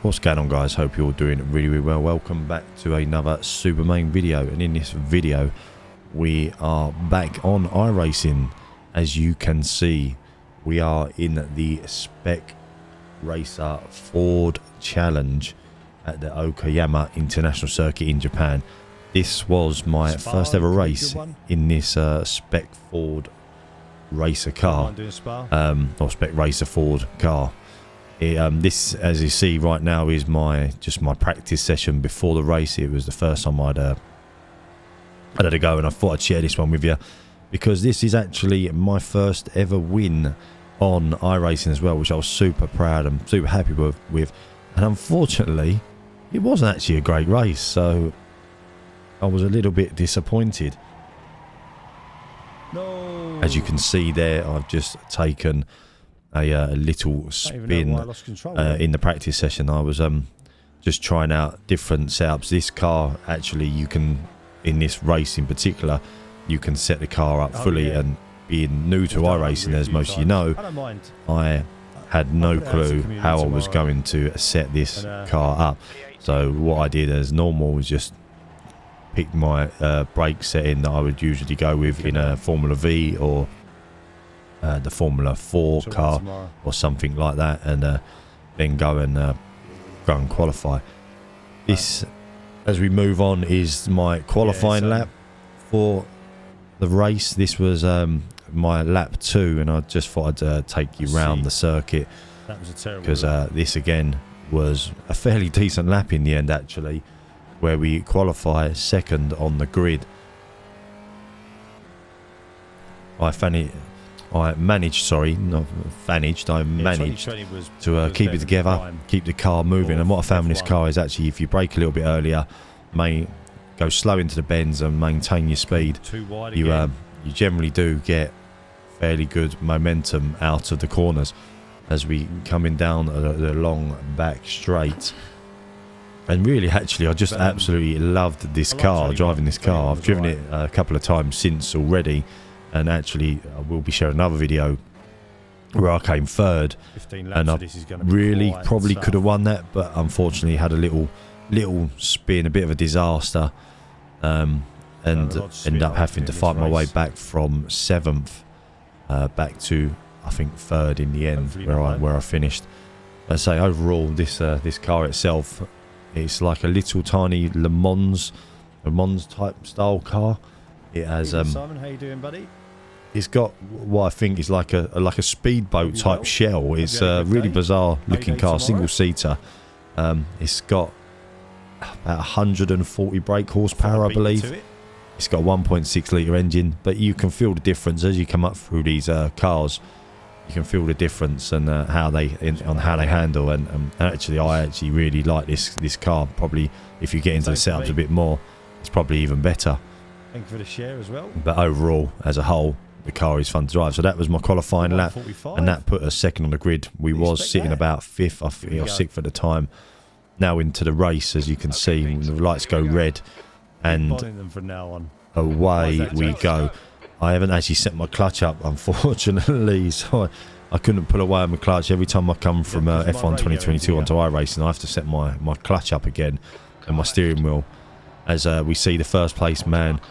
What's going on, guys? Hope you're all doing really well. Welcome back to another SuperMayne video, and in this video we are back on iRacing. As you can see, we are in the Spec Racer Ford Challenge at the Okayama International Circuit in Japan. This was my first ever race in this Spec Ford Racer car, or Spec Racer Ford car. This, as you see right now, is just my practice session before the race. It was the first time I'd had a go, and I thought I'd share this one with you because this is actually my first ever win on iRacing as well, which I was super proud and super happy with. And unfortunately, it wasn't actually a great race, so I was a little bit disappointed. No. As you can see there, I've just taken a little spin in the practice session. I was just trying out different setups. This car, actually, you can, in this race in particular, you can set the car up fully. And being new to iRacing, as most of you know, I had no clue how I was going to set this car up. So what I did as normal was just pick my brake setting that I would usually go with in a Formula V or the Formula 4 car or something like that, and then go and qualify. This, as we move on, is my qualifying lap for the race. This was my lap 2, and I just thought I'd take you round the circuit because this again was a fairly decent lap in the end, actually, where we qualify second on the grid. I managed to keep it together, keep the car moving. And what I found with this car is actually, if you brake a little bit earlier, go slow into the bends and maintain your speed, you generally do get fairly good momentum out of the corners as we coming down the long back straight. And really, actually, I just absolutely loved this car, driving this car. I've driven it a couple of times since already. And actually, I will be sharing another video where I came third, and I really probably could have won that, but unfortunately had a little spin, a bit of a disaster, and ended up having to fight my way back from 7th back to, I think, 3rd in the end, where I finished. I say overall, this car itself, it's like a little tiny Le Mans type style car. It has Simon, how you doing, buddy? It's got what I think is like a speedboat type shell. It's a really bizarre looking car, single seater. It's got about 140 brake horsepower, I believe. It's got a 1.6 litre engine, but you can feel the difference as you come up through these cars. You can feel the difference and how they handle. And actually, I really like this car. Probably if you get into the setups a bit more, it's probably even better. Thank you for the share as well. But overall, as a whole, the car is fun to drive. So that was my qualifying lap, and that put us second on the grid. We was sitting about 5th, I think, or 6th at the time. Now into the race, as you can see, the lights go red, and away we go. I haven't actually set my clutch up, unfortunately, so I couldn't pull away on my clutch. Every time I come from F1 2022 onto iRacing, I have to set my clutch up again and my steering wheel. As we see the first place man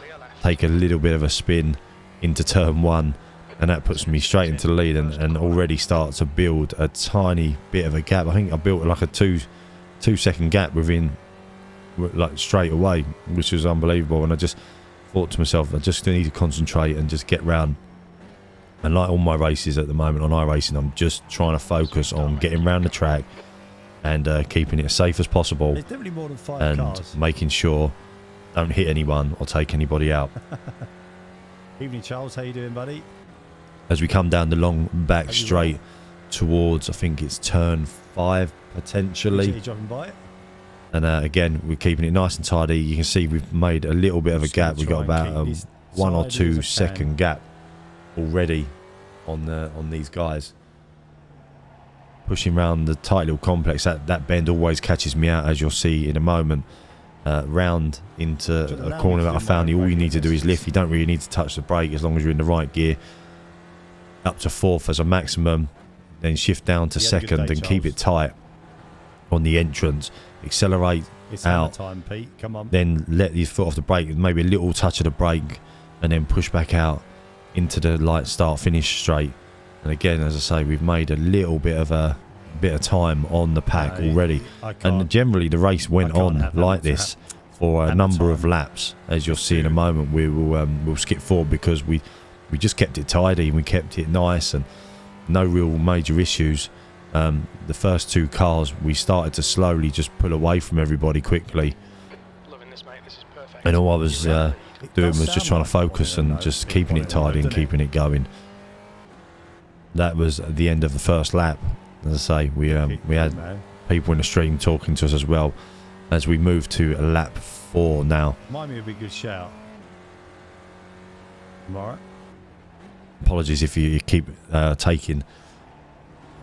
take a little bit of a spin into turn 1, and that puts me straight into the lead and already start to build a tiny bit of a gap. I think I built like a 2-second gap within, like, straight away, which was unbelievable. And I just thought to myself, I just need to concentrate and just get round. And like all my races at the moment on iRacing, I'm just trying to focus on getting round the track and keeping it as safe as possible, and making sure I don't hit anyone or take anybody out. Evening, Charles. How you doing, buddy? As we come down the long back straight towards, I think it's turn 5 potentially. And again, we're keeping it nice and tidy. You can see we've made a little bit of a gap. We've got about a 1 or 2 second gap already on these guys. Pushing around the tight little complex, that bend always catches me out, as you'll see in a moment. Round into a corner that I found, all you need to do is lift. You don't really need to touch the brake as long as you're in the right gear. Up to 4th as a maximum, then shift down to 2nd and keep it tight. on the entrance, accelerate out, time, Pete. Come on. then let your foot off the brake, maybe a little touch of the brake, and then push back out into the light start finish straight. And again, as I say, we've made a little bit of time on the pack already, and generally the race went on like this for a number of laps. As you'll see in a moment, we'll skip forward because we just kept it tidy and we kept it nice and no real major issues. The first two cars we started to slowly just pull away from everybody quickly, and all I was doing was just trying to focus and just keeping it tidy and keeping it going. That was the end of the first lap. As I say, we had people in the stream talking to us as well as we move to lap 4 now. Might be a big good shout. Am I right? Apologies if you keep taking.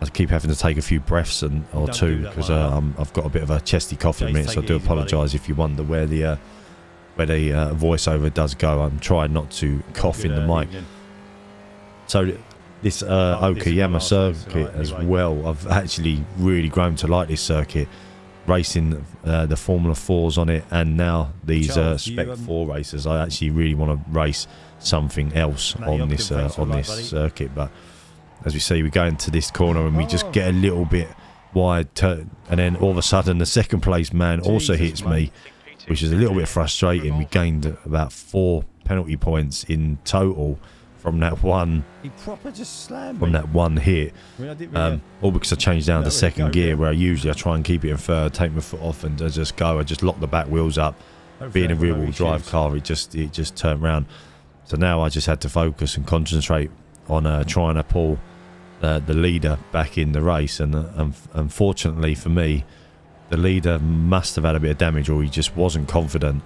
I keep having to take a few breaths or two because I've got a bit of a chesty cough in a minute, so I do apologise if you wonder where the voiceover does go. I'm trying not to cough in the mic. So this Okayama circuit as well, I've actually really grown to like this circuit, racing the Formula 4s on it, and now these Spec 4 races. I actually really want to race something else on this circuit, but as we see, we go into this corner and we just get a little bit wide, and then all of a sudden the second place man also hits me, which is a little bit frustrating. We gained about 4 penalty points in total from that one hit, all because I changed down to second gear, where usually I try and keep it in third, take my foot off and just go. I just lock the back wheels up. Being a rear wheel drive car, it just turned round. So now I just had to focus and concentrate on trying to pull the leader back in the race, and unfortunately for me, the leader must have had a bit of damage, or he just wasn't confident,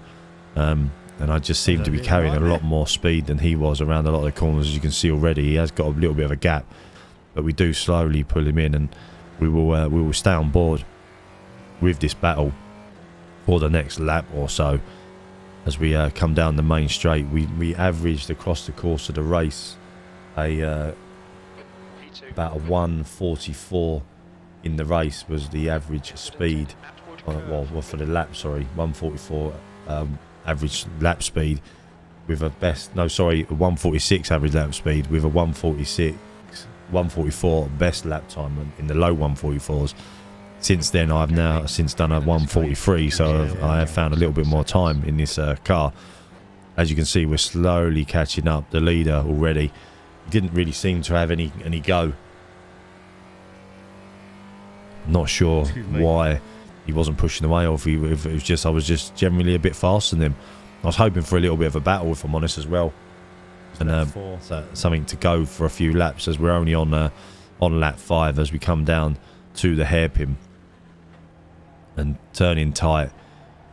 and I just seemed to be carrying a lot more speed than he was around a lot of the corners. As you can see already, he has got a little bit of a gap, but we do slowly pull him in, and we will stay on board with this battle for the next lap or so. As we come down the main straight, we averaged across the course of the race about a 144 in the race was the average speed, well for the lap, sorry, 144 average lap speed with a 146 average lap speed with a 144 best lap time in the low 144s. Since then I've now done a 143, so I have found a little bit more time in this car. As you can see, we're slowly catching up. The leader already didn't really seem to have any go. Not sure why he wasn't pushing away, or if it was just I was just generally a bit faster than him. I was hoping for a little bit of a battle, if I'm honest, as well, and something to go for a few laps, as we're only on lap 5 as we come down to the hairpin. And turn in tight,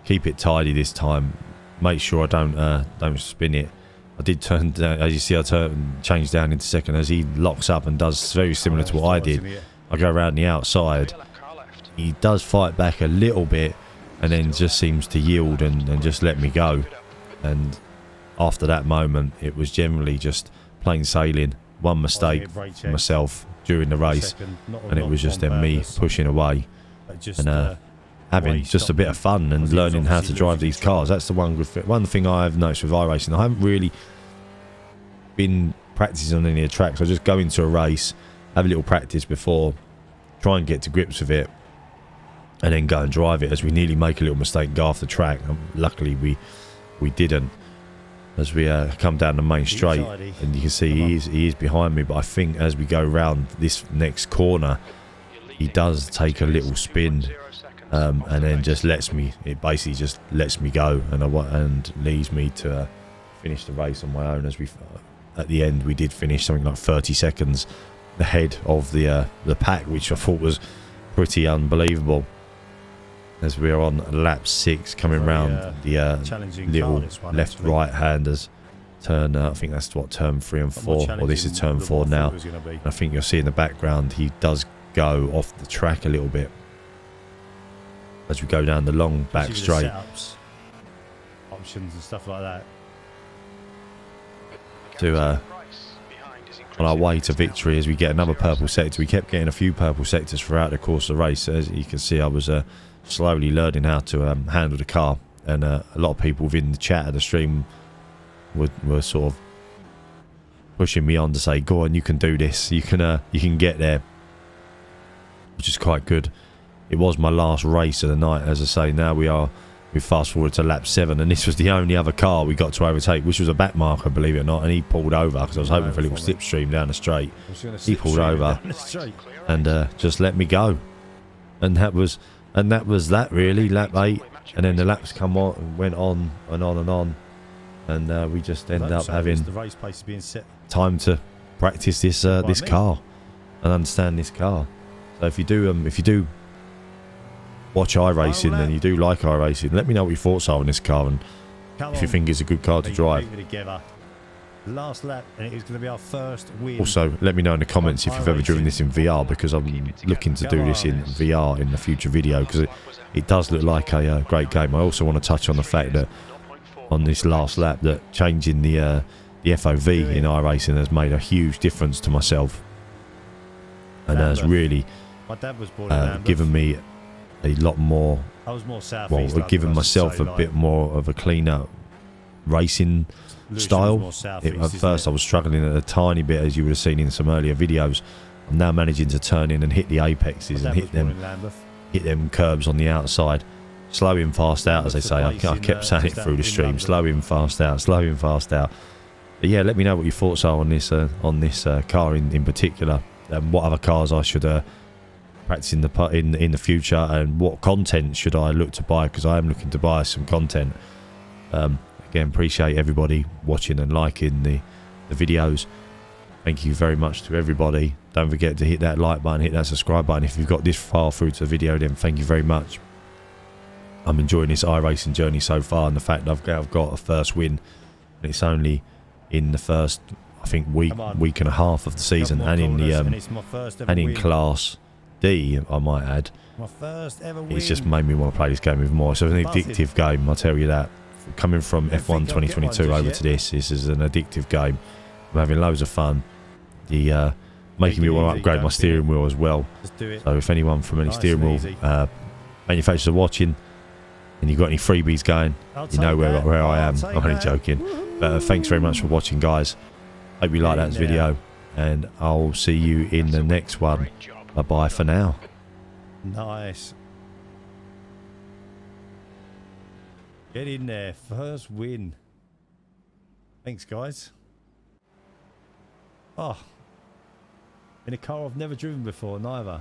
keep it tidy this time. Make sure I don't spin it. I did turn down, as you see, I change down into second as he locks up and does very similar to what I did. I go around the outside. He does fight back a little bit and then just seems to yield and just let me go. And after that moment, it was generally just plain sailing. One mistake for myself during the race, and it was just then me pushing away and having just a bit of fun and learning how to drive these cars. That's the one thing I've noticed with iRacing. I haven't really been practicing on any of the tracks. I just go into a race, have a little practice before, try and get to grips with it, and then go and drive it. As we nearly make a little mistake and go off the track, luckily we didn't. As we come down the main straight, and you can see he is behind me, but I think as we go round this next corner, he does take a little spin, and then just basically just lets me go, and leaves me to finish the race on my own. As at the end we did finish something like 30 seconds ahead of the pack, which I thought was pretty unbelievable. As we're on lap 6, coming round the little left-right handers turn. I think that's what, turn 3 and 4, or this is turn 4 now. And I think you'll see in the background he does go off the track a little bit as we go down the long back straight. Options and stuff like that. To on our way to victory as we get another purple sector. We kept getting a few purple sectors throughout the course of the race. As you can see, I was slowly learning how to handle the car, and a lot of people within the chat of the stream were sort of pushing me on to say, go on, you can do this, you can get there, which is quite good. It was my last race of the night. As I say, now we fast forward to lap 7, and this was the only other car we got to overtake, which was a back marker, believe it or not, and he pulled over because I was hoping for a little slipstream down the straight. He pulled over and just let me go, and that was that really, lap 8, and then the laps went on and on and on, and we just ended up having time to practice this car and understand this car. So if you do watch iRacing and you do like iRacing, let me know what your thoughts are on this car, and if you think it's a good car to drive. Last lap, and it is going to be our first win. Also, let me know in the comments if you've ever driven this in VR, because I'm looking to do this in VR in the future video, because it does look like a great game. I also want to touch on the fact that on this last lap, that changing the FOV in iRacing has made a huge difference to myself, and has really given me a lot more, given myself a bit more of a cleaner racing style. At first I was struggling a tiny bit, as you would have seen in some earlier videos. I'm now managing to turn in and hit the apexes and hit them curbs on the outside, slow in, fast out, as they say. I kept saying it through the stream, slow in, fast out, slow in, fast out. But yeah, let me know what your thoughts are on this car in particular, and what other cars I should practice in the future, and what content should I look to buy, because I am looking to buy some content. Again, appreciate everybody watching and liking the videos. Thank you very much to everybody. Don't forget to hit that like button, hit that subscribe button if you've got this far through to the video, then thank you very much. I'm enjoying this iRacing journey so far, and the fact that I've got a first win, and it's only in the first, I think, week and a half of the season, and in the in Class D, I might add. It's just made me want to play this game even more. So it's an addictive game, I'll tell you that. Coming from F1 2022 over to this is an addictive game. I'm having loads of fun. Making me want to upgrade my steering wheel as well. So if anyone from any steering wheel manufacturers are watching, and you've got any freebies going, you know where I am. I'm only joking. But thanks very much for watching, guys. Hope you like that video, and I'll see you in the next one. Bye bye for now. Nice. Get in there. First win. Thanks, guys. Oh. In a car I've never driven before, neither.